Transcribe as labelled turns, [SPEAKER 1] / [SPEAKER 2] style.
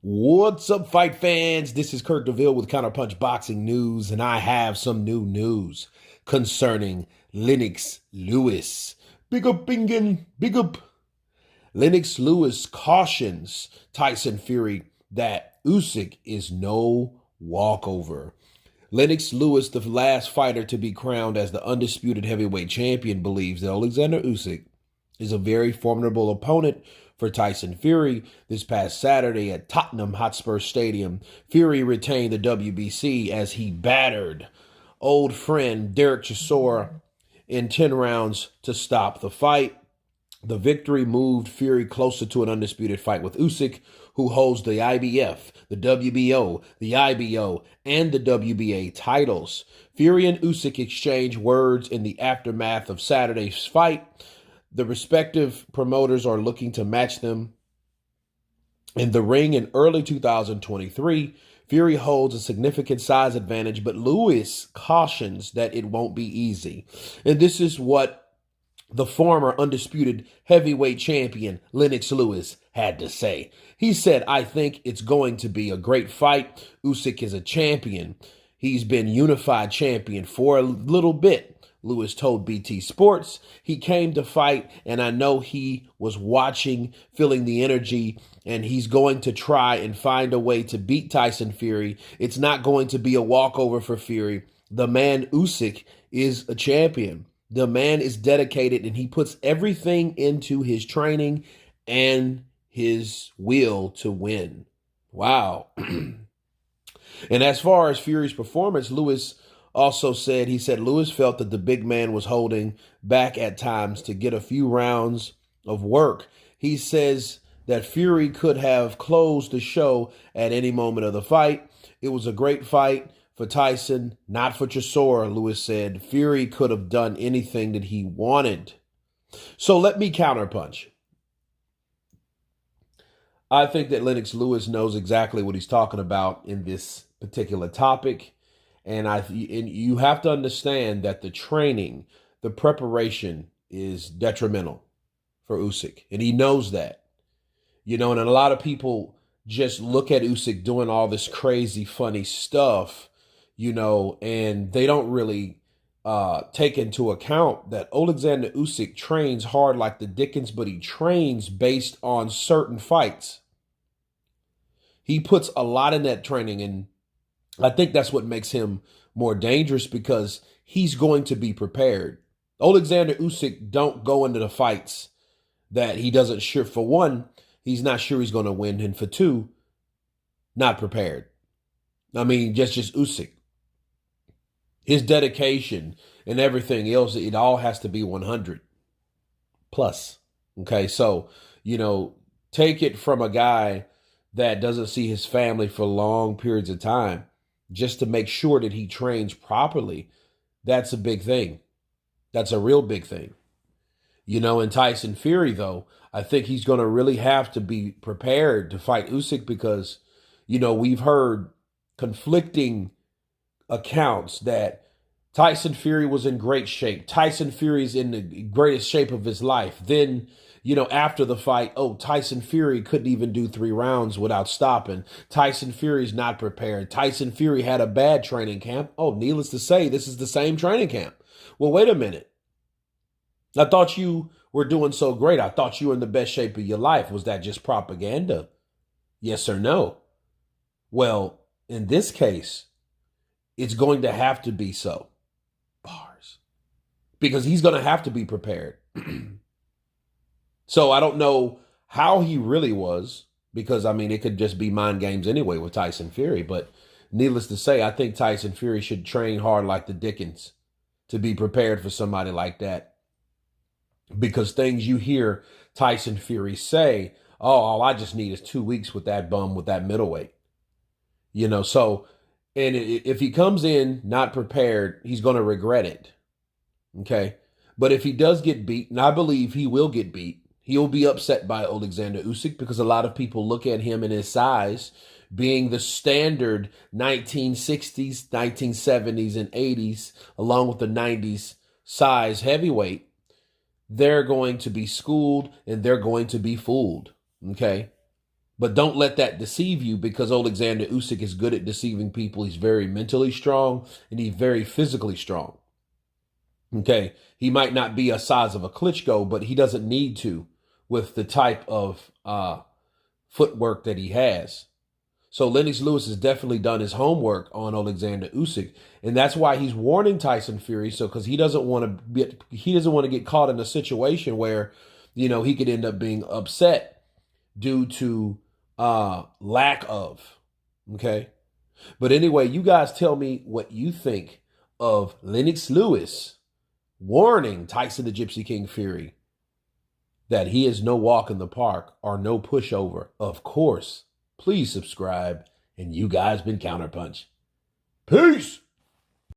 [SPEAKER 1] What's up, fight fans? This is Kurt DeVille with Counterpunch Boxing News, and I have some new news concerning Lennox Lewis. Big up, Bingen, big up. Lennox Lewis cautions Tyson Fury that Usyk is no walkover. Lennox Lewis, the last fighter to be crowned as the undisputed heavyweight champion, believes that Oleksandr Usyk is a very formidable opponent for Tyson Fury. This past Saturday at Tottenham Hotspur Stadium, Fury retained the WBC as he battered old friend Derek Chisora in 10 rounds to stop the fight. The victory moved Fury closer to an undisputed fight with Usyk, who holds the IBF, the WBO, the IBO, and the WBA titles. Fury and Usyk exchanged words in the aftermath of Saturday's fight. The respective promoters are looking to match them in the ring in early 2023. Fury holds a significant size advantage, but Lewis cautions that it won't be easy. And this is what the former undisputed heavyweight champion Lennox Lewis had to say. He said, "I think it's going to be a great fight. Usyk is a champion. He's been unified champion for a little bit." Lewis told BT Sports, "He came to fight, and I know he was watching, feeling the energy, and he's going to try and find a way to beat Tyson Fury. It's not going to be a walkover for Fury. The man Usyk is a champion. The man is dedicated, and he puts everything into his training and his will to win." Wow. And as far as Fury's performance, Lewis also said, Lewis felt that the big man was holding back at times to get a few rounds of work. He says that Fury could have closed the show at any moment of the fight. "It was a great fight for Tyson, not for Chisora," Lewis said. "Fury could have done anything that he wanted." So let me counterpunch. I think that Lennox Lewis knows exactly what he's talking about in this particular topic. And you have to understand that the training, the preparation is detrimental for Usyk. And he knows that. And a lot of people just look at Usyk doing all this crazy, funny stuff, and they don't really take into account that Oleksandr Usyk trains hard like the Dickens, but he trains based on certain fights. He puts a lot in that training, and I think that's what makes him more dangerous because he's going to be prepared. Oleksandr Usyk don't go into the fights that he doesn't sure. For one, he's not sure he's going to win, and for two, not prepared. I mean, just Usyk. His dedication and everything else, it all has to be 100 plus. Okay, so, take it from a guy that doesn't see his family for long periods of time, just to make sure that he trains properly. That's a big thing. That's a real big thing. And Tyson Fury, though, I think he's going to really have to be prepared to fight Usyk because, we've heard conflicting accounts that Tyson Fury was in great shape. Tyson Fury's in the greatest shape of his life. Then, after the fight, Tyson Fury couldn't even do 3 rounds without stopping. Tyson Fury's not prepared. Tyson Fury had a bad training camp. Needless to say, this is the same training camp. Well, wait a minute. I thought you were doing so great. I thought you were in the best shape of your life. Was that just propaganda? Yes or no? Well, in this case, it's going to have to be so. Bars. Because he's going to have to be prepared. So I don't know how he really was because, it could just be mind games anyway with Tyson Fury. But needless to say, I think Tyson Fury should train hard like the Dickens to be prepared for somebody like that. Because things you hear Tyson Fury say, all I just need is 2 weeks with that bum, with that middleweight. So, and if he comes in not prepared, he's going to regret it. Okay. But if he does get beat, and I believe he will get beat, he'll be upset by Oleksandr Usyk because a lot of people look at him and his size being the standard 1960s, 1970s, and 80s, along with the 90s size heavyweight. They're going to be schooled and they're going to be fooled. Okay. But don't let that deceive you, because Oleksandr Usyk is good at deceiving people. He's very mentally strong and he's very physically strong. Okay. He might not be a size of a Klitschko, but he doesn't need to with the type of footwork that he has. So Lennox Lewis has definitely done his homework on Oleksandr Usyk, and that's why he's warning Tyson Fury. So because he doesn't want to get caught in a situation where, he could end up being upset due to lack of. Okay. But anyway, you guys tell me what you think of Lennox Lewis warning Tyson the Gypsy King Fury that he is no walk in the park or no pushover. Of course, please subscribe. And you guys been Counterpunch. Peace.